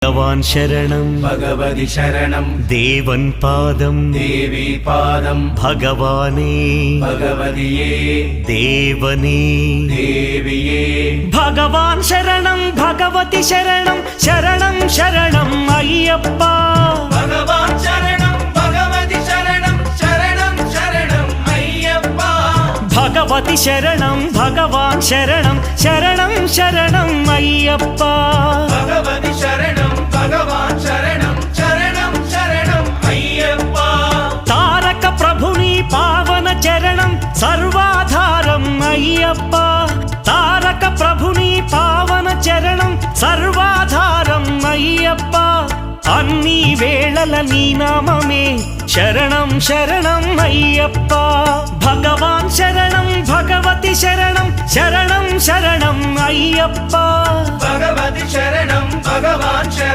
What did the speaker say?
भगवान् शरणं भगवति शरणं देवन् पादं देवी पादं भगवाने भगवतिये देवने देविये भगवान् शरणं भगवति शरणं शरणं शरणं अय्यप्पा भगवान् शरणं भगवति शरणं शरणं शरणं अय्यप्पा भगवति शरणं भगवान् शरणं शरणं शरणं अय्यप्पा भगवति शरणं भगवान् शरणं शरणं शरणं अय्यप्पा तारक प्रभुनि पावन चरणं सर्वाधारम् अय्यप्पा तारक प्रभुनि पावन चरणं सर्वाधारम् अय्यप्पा अन्नी वेळल नी नाममे शरणं शरणं अय्यप्पा भगवान् शरणं भगवति शरणं शरणं शरणं अय्यप्पा भगवति शरणं भगवान् शरणं